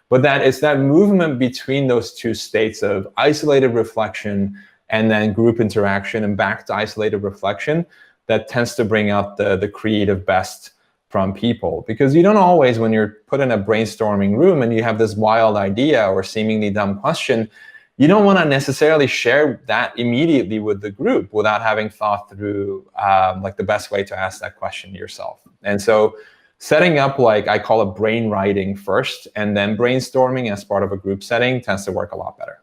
But it's that movement between those 2 states of isolated reflection and then group interaction and back to isolated reflection that tends to bring out the creative best from people. Because you don't always, when you're put in a brainstorming room and you have this wild idea or seemingly dumb question, you don't want to necessarily share that immediately with the group without having thought through like the best way to ask that question yourself. And so setting up, like I call it, brain writing first and then brainstorming as part of a group setting tends to work a lot better.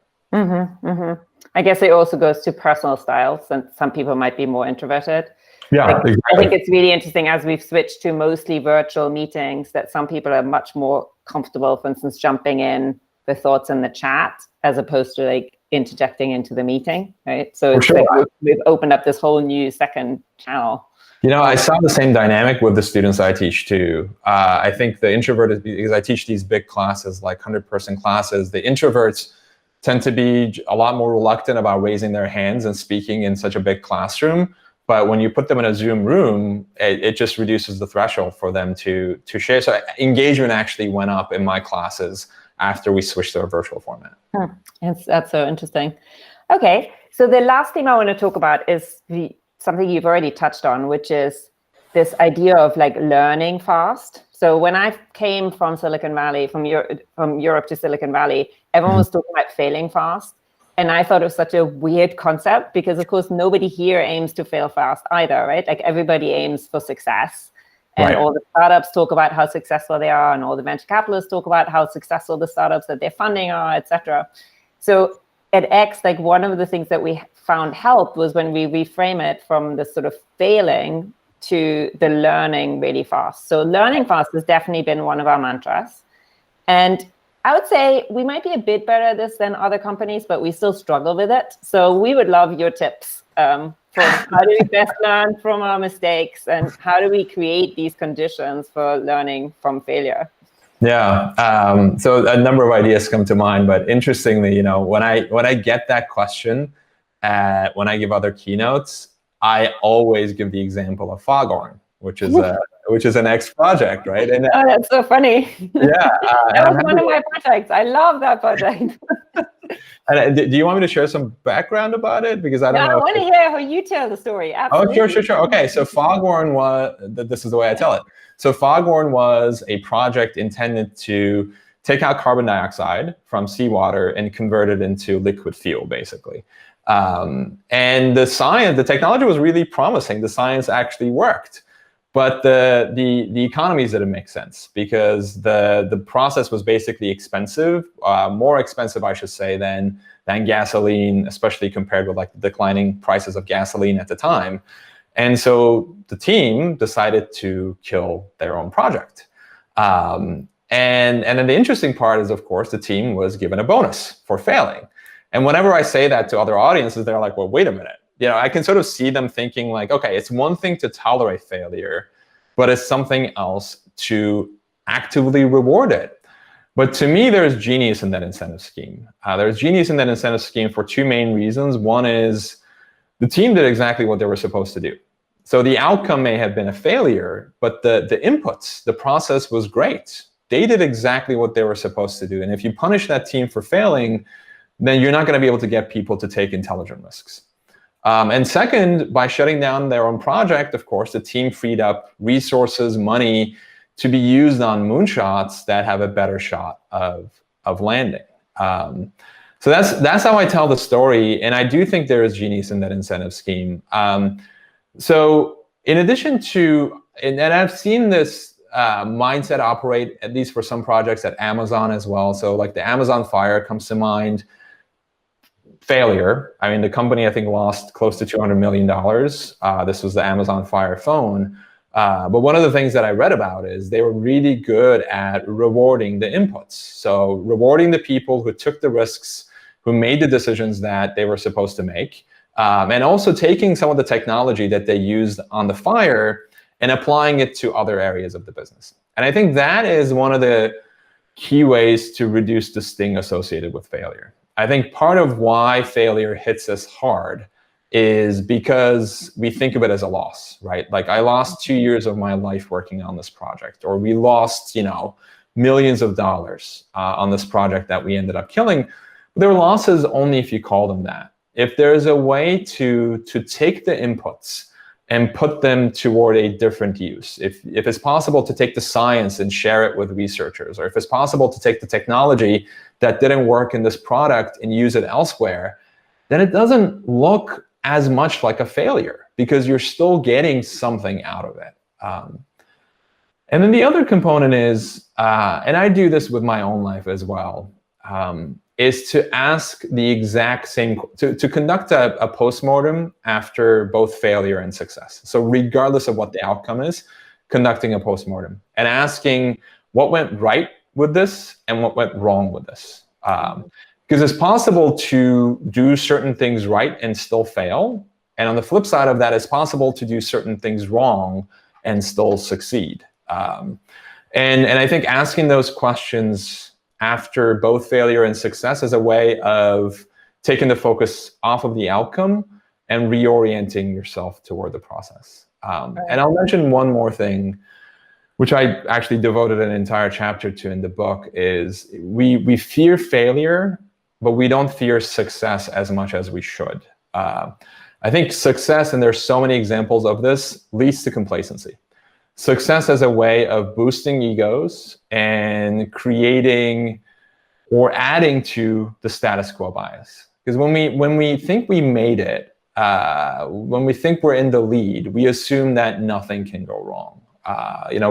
I guess it also goes to personal styles, and some people might be more introverted. Yeah, exactly. I think it's really interesting as we've switched to mostly virtual meetings that some people are much more comfortable, for instance, jumping in with thoughts in the chat as opposed to like interjecting into the meeting, right? So it's like we've opened up this whole new second channel. You know, I saw the same dynamic with the students I teach too. I think the introverted, because I teach these big classes, like 100-person classes, the introverts tend to be a lot more reluctant about raising their hands and speaking in such a big classroom. But when you put them in a Zoom room, it just reduces the threshold for them to share. So engagement actually went up in my classes after we switched to a virtual format. That's so interesting. Okay, so the last thing I want to talk about is something you've already touched on, which is this idea of like learning fast. So when I came from Silicon Valley, from Europe to Silicon Valley, everyone was talking about failing fast. And I thought it was such a weird concept because, of course, nobody here aims to fail fast either, right? Like everybody aims for success. And all the startups talk about how successful they are, and all the venture capitalists talk about how successful the startups that they're funding are, et cetera. So at X, like one of the things that we found helped was when we reframe it from the sort of failing to the learning really fast. So learning fast has definitely been one of our mantras. And I would say we might be a bit better at this than other companies, but we still struggle with it. So we would love your tips for how do we best learn from our mistakes, and how do we create these conditions for learning from failure? Yeah, so a number of ideas come to mind, but interestingly, you know, when I get that question, when I give other keynotes, I always give the example of Foghorn, which is an X project, right? And oh, that's so funny. Yeah, that was one of my projects. I love that project. And do you want me to share some background about it? Because I don't know. I want to hear how you tell the story. Absolutely. Oh, sure. Okay, so Foghorn this is the way I tell it. So Foghorn was a project intended to take out carbon dioxide from seawater and convert it into liquid fuel, basically. And the technology was really promising. The science actually worked. But the economies didn't make sense because the process was basically expensive, more expensive, I should say, than gasoline, especially compared with like the declining prices of gasoline at the time. And so the team decided to kill their own project. And then the interesting part is, of course, the team was given a bonus for failing. And whenever I say that to other audiences, they're like, well, wait a minute. You know, I can sort of see them thinking like, okay, it's one thing to tolerate failure, but it's something else to actively reward it. But to me, there's genius in that incentive scheme. There's genius in that incentive scheme for two main reasons. One is the team did exactly what they were supposed to do. So the outcome may have been a failure, but the inputs, the process was great. They did exactly what they were supposed to do. And if you punish that team for failing, then you're not going to be able to get people to take intelligent risks. And second, by shutting down their own project, of course, the team freed up resources, money to be used on moonshots that have a better shot of landing. So that's how I tell the story. And I do think there is genius in that incentive scheme. So in addition to, and I've seen this mindset operate, at least for some projects at Amazon as well. So like the Amazon fire comes to mind. Failure. I mean, the company, I think, lost close to $200 million. This was the Amazon Fire phone. But one of the things that I read about is they were really good at rewarding the inputs. So rewarding the people who took the risks, who made the decisions that they were supposed to make, and also taking some of the technology that they used on the fire and applying it to other areas of the business. And I think that is one of the key ways to reduce the sting associated with failure. I think part of why failure hits us hard is because we think of it as a loss, right? Like I lost 2 years of my life working on this project, or we lost, you know, millions of dollars on this project that we ended up killing. They're losses only if you call them that. If there's a way to take the inputs and put them toward a different use, if it's possible to take the science and share it with researchers, or if it's possible to take the technology that didn't work in this product and use it elsewhere, then it doesn't look as much like a failure because you're still getting something out of it. And then the other component is, and I do this with my own life as well, is to ask the exact same, to conduct a postmortem after both failure and success. So regardless of what the outcome is, conducting a postmortem and asking what went right with this and what went wrong with this. Because it's possible to do certain things right and still fail. And on the flip side of that, it's possible to do certain things wrong and still succeed. And I think asking those questions after both failure and success is a way of taking the focus off of the outcome and reorienting yourself toward the process. And I'll mention one more thing, which I actually devoted an entire chapter to in the book, is we fear failure, but we don't fear success as much as we should. I think success, and there's so many examples of this, leads to complacency. Success as a way of boosting egos and creating or adding to the status quo bias. Because when we think we made it, when we think we're in the lead, we assume that nothing can go wrong.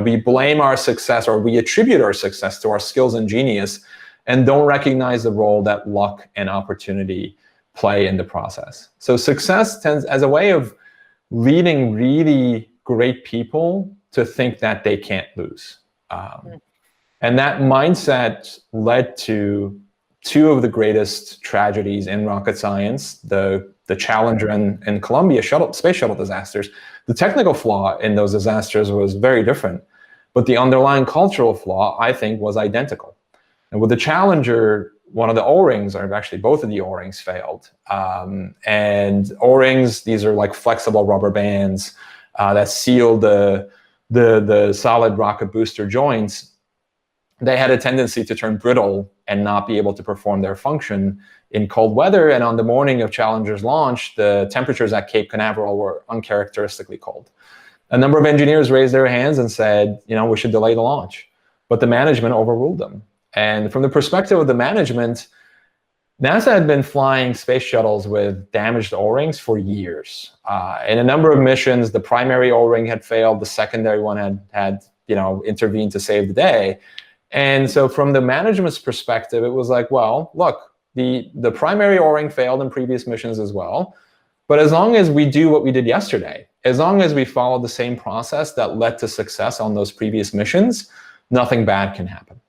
We blame our success, or we attribute our success to our skills and genius, and don't recognize the role that luck and opportunity play in the process. So success tends as a way of leading really great people to think that they can't lose. And that mindset led to two of the greatest tragedies in rocket science, the Challenger and Columbia space shuttle disasters. The technical flaw in those disasters was very different, but the underlying cultural flaw, I think, was identical. And with the Challenger, one of the O-rings, or actually both of the O-rings, failed. And O-rings, these are like flexible rubber bands that seal the solid rocket booster joints. They had a tendency to turn brittle and not be able to perform their function in cold weather. And on the morning of Challenger's launch, the temperatures at Cape Canaveral were uncharacteristically cold. A number of engineers raised their hands and said, we should delay the launch. But the management overruled them. And from the perspective of the management, NASA had been flying space shuttles with damaged O-rings for years. In a number of missions, the primary O-ring had failed. The secondary one had intervened to save the day. And so from the management's perspective, it was like, well, look, the primary O-ring failed in previous missions as well. But as long as we do what we did yesterday, as long as we follow the same process that led to success on those previous missions, nothing bad can happen.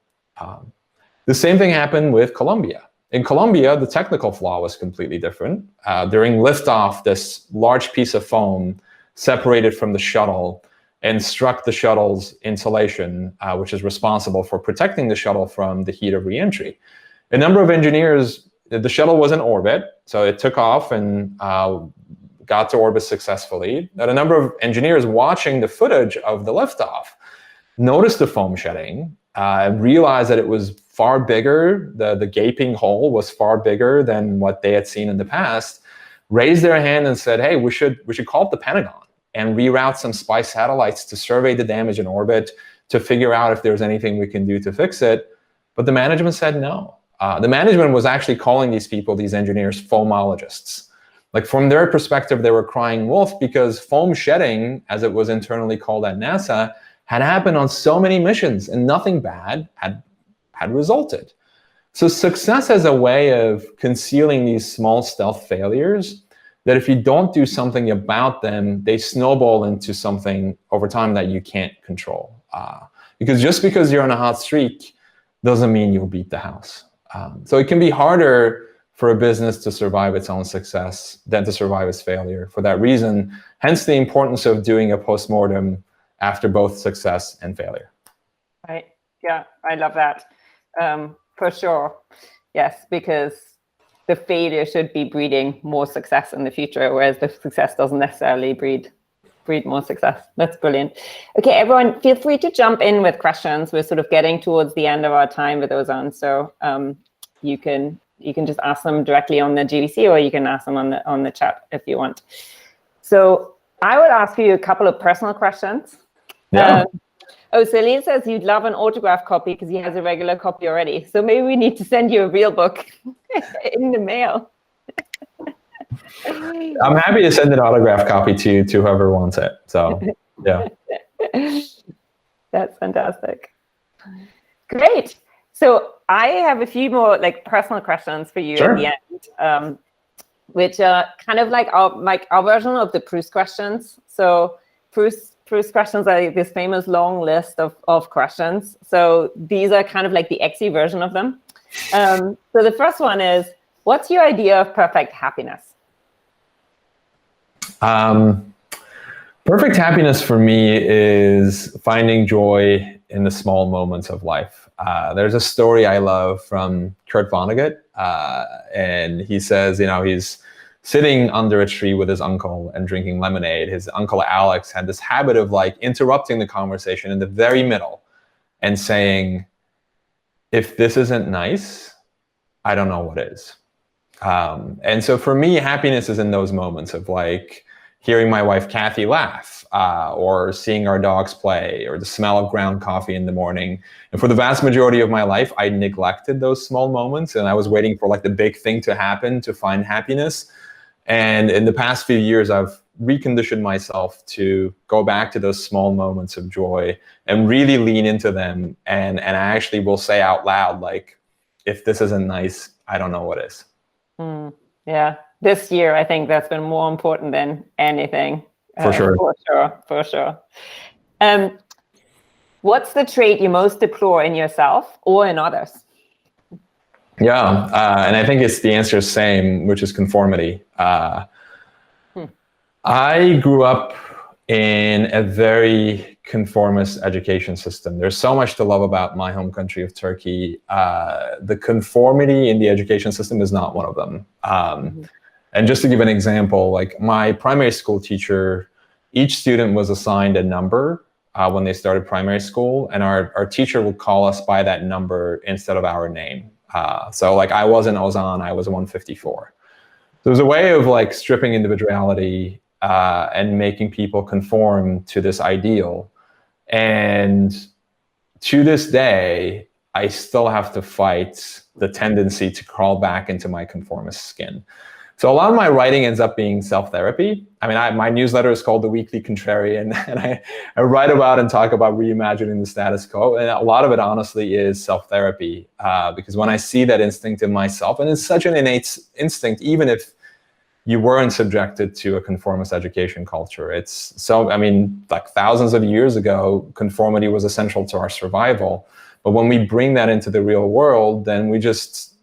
The same thing happened with Columbia. In Columbia, the technical flaw was completely different. During liftoff, this large piece of foam separated from the shuttle and struck the shuttle's insulation, which is responsible for protecting the shuttle from the heat of reentry. A number of engineers, the shuttle was in orbit, so it took off and got to orbit successfully. But a number of engineers watching the footage of the liftoff noticed the foam shedding, realized that it was far bigger, the gaping hole was far bigger than what they had seen in the past, raised their hand and said, hey, we should call up the Pentagon and reroute some spy satellites to survey the damage in orbit to figure out if there's anything we can do to fix it. But the management said no. The management was actually calling these people, these engineers, foamologists. Like from their perspective, they were crying wolf because foam shedding, as it was internally called at NASA, had happened on so many missions and nothing bad had resulted. So success as a way of concealing these small stealth failures, that if you don't do something about them, they snowball into something over time that you can't control. Because just because you're on a hot streak doesn't mean you'll beat the house. So it can be harder for a business to survive its own success than to survive its failure for that reason. Hence the importance of doing a postmortem after both success and failure. Right. Yeah, I love that. For sure. Yes, because the failure should be breeding more success in the future, whereas the success doesn't necessarily breed more success. That's brilliant. Okay, everyone, feel free to jump in with questions. We're sort of getting towards the end of our time with Ozan, so you can just ask them directly on the GVC, or you can ask them on the chat if you want. So I would ask you a couple of personal questions. Yeah. Celine says you'd love an autograph copy because he has a regular copy already. So maybe we need to send you a real book in the mail. I'm happy to send an autograph copy to whoever wants it. So, yeah. That's fantastic. Great. So I have a few more like personal questions for you Sure. at the end, which are kind of like our version of the Proust questions. So Proust questions are this famous long list of questions. So these are kind of like the Xe version of them. So the first one is, what's your idea of perfect happiness? Perfect happiness for me is finding joy in the small moments of life. There's a story I love from Kurt Vonnegut, and he says, he's sitting under a tree with his uncle and drinking lemonade. His uncle Alex had this habit of like interrupting the conversation in the very middle and saying, if this isn't nice, I don't know what is. And so for me, happiness is in those moments of like hearing my wife Kathy laugh, or seeing our dogs play, or the smell of ground coffee in the morning. And for the vast majority of my life, I neglected those small moments, and I was waiting for like the big thing to happen to find happiness. And in the past few years, I've reconditioned myself to go back to those small moments of joy and really lean into them. And I actually will say out loud, like, if this isn't nice, I don't know what is. Yeah. This year, I think that's been more important than anything. For sure. For sure. What's the trait you most deplore in yourself or in others? Yeah, and I think the answer is same, which is conformity. I grew up in a very conformist education system. There's so much to love about my home country of Turkey. The conformity in the education system is not one of them. And just to give an example, like my primary school teacher, each student was assigned a number when they started primary school, and our teacher would call us by that number instead of our name. So like I wasn't Ozan, I was 154. So there's a way of like stripping individuality and making people conform to this ideal. And to this day, I still have to fight the tendency to crawl back into my conformist skin. So a lot of my writing ends up being self-therapy. I mean, my newsletter is called The Weekly Contrarian, and I write about and talk about reimagining the status quo. And a lot of it, honestly, is self-therapy, because when I see that instinct in myself, and it's such an innate instinct, even if you weren't subjected to a conformist education culture. It's so, I mean, like thousands of years ago, conformity was essential to our survival. But when we bring that into the real world, then we just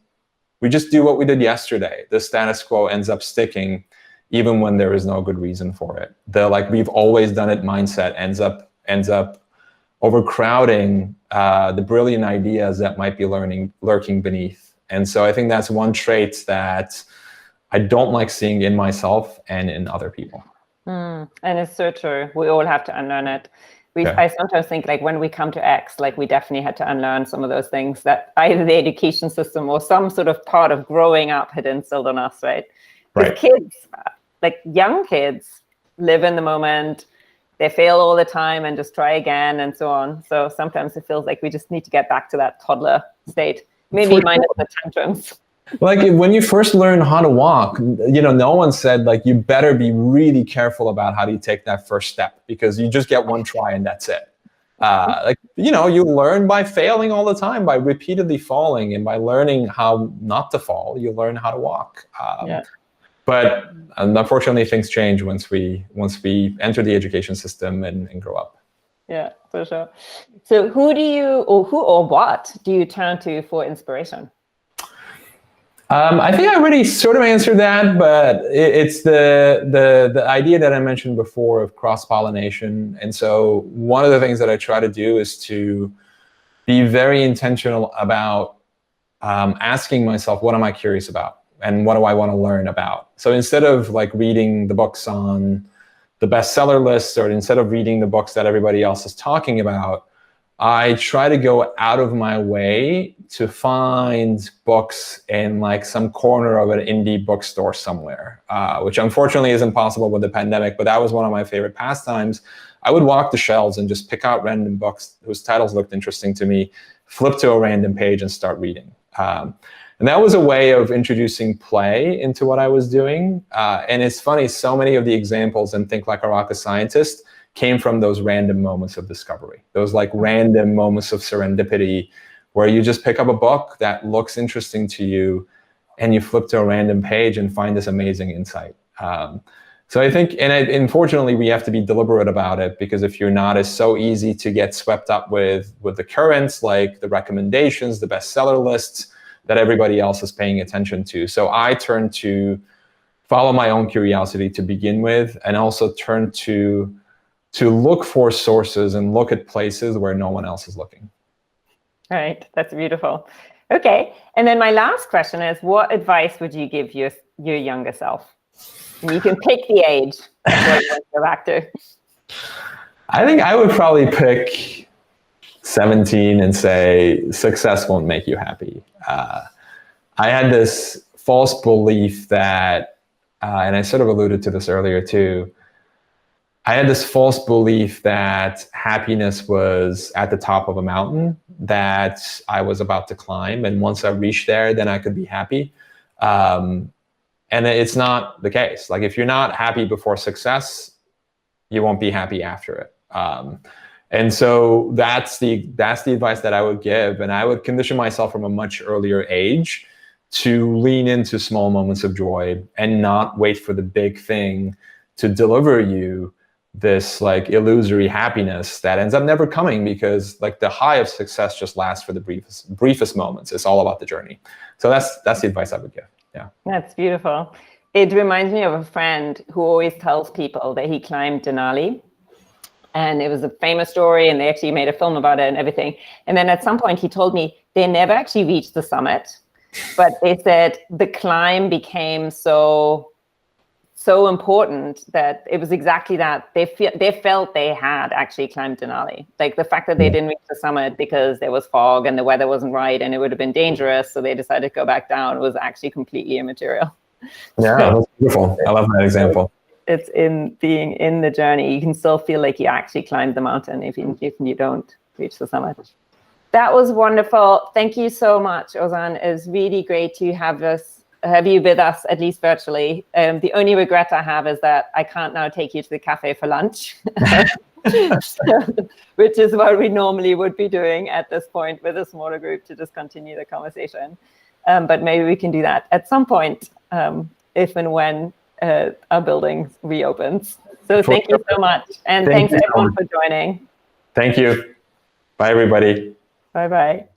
do what we did yesterday. The status quo ends up sticking even when there is no good reason for it. The like we've always done it mindset ends up overcrowding the brilliant ideas that might be lurking beneath. And so I think that's one trait that I don't like seeing in myself and in other people. And it's so true. We all have to unlearn it. I sometimes think like when we come to X, like we definitely had to unlearn some of those things that either the education system or some sort of part of growing up had instilled on us, right? Because kids, like young kids, live in the moment. They fail all the time and just try again and so on. So sometimes it feels like we just need to get back to that toddler state, maybe minus the tantrums. Like when you first learn how to walk, no one said like, you better be really careful about how do you take that first step, because you just get one try and that's it. You learn by failing all the time, by repeatedly falling, and by learning how not to fall, you learn how to walk. But unfortunately, things change once we enter the education system and grow up. Yeah, for sure. So who or what do you turn to for inspiration? I think I already sort of answered that, but it's the idea that I mentioned before of cross-pollination. And so one of the things that I try to do is to be very intentional about asking myself, what am I curious about? And what do I want to learn about? So instead of like reading the books on the bestseller list, or instead of reading the books that everybody else is talking about, I try to go out of my way to find books in like some corner of an indie bookstore somewhere, which unfortunately isn't possible with the pandemic, but that was one of my favorite pastimes. I would walk the shelves and just pick out random books whose titles looked interesting to me, flip to a random page and start reading. And that was a way of introducing play into what I was doing. And it's funny, so many of the examples in Think Like a Rocket Scientist came from those random moments of discovery, those like random moments of serendipity where you just pick up a book that looks interesting to you and you flip to a random page and find this amazing insight. So I think, and unfortunately, we have to be deliberate about it, because if you're not, it's so easy to get swept up with the currents, like the recommendations, the bestseller lists that everybody else is paying attention to. So I turn to follow my own curiosity to begin with, and also turn to look for sources and look at places where no one else is looking. All right, that's beautiful. Okay, and then my last question is, what advice would you give your younger self? And you can pick the age that you want to go back to. I think I would probably pick 17 and say, success won't make you happy. I had this false belief that, and I sort of alluded to this earlier too, I had this false belief that happiness was at the top of a mountain that I was about to climb. And once I reached there, then I could be happy. And it's not the case. Like, if you're not happy before success, you won't be happy after it. And so that's the advice that I would give. And I would condition myself from a much earlier age to lean into small moments of joy and not wait for the big thing to deliver you this like illusory happiness that ends up never coming, because like the high of success just lasts for the briefest moments. It's all about the journey. So that's the advice I would give. Yeah. That's beautiful. It reminds me of a friend who always tells people that he climbed Denali. And it was a famous story, and they actually made a film about it and everything. And then at some point he told me they never actually reached the summit, but they said the climb became so important that it was exactly that. They felt they had actually climbed Denali. Like the fact that they didn't reach the summit because there was fog and the weather wasn't right and it would have been dangerous, so they decided to go back down, was actually completely immaterial. Yeah, that's beautiful. I love that example. It's in being in the journey. You can still feel like you actually climbed the mountain even if you don't reach the summit. That was wonderful. Thank you so much, Ozan. It's really great to have you with us, at least virtually. The only regret I have is that I can't now take you to the cafe for lunch, which is what we normally would be doing at this point with a smaller group to just continue the conversation. But maybe we can do that at some point if and when our building reopens. So thank you so much. And thanks everyone for joining. Thank you. Bye, everybody. Bye-bye.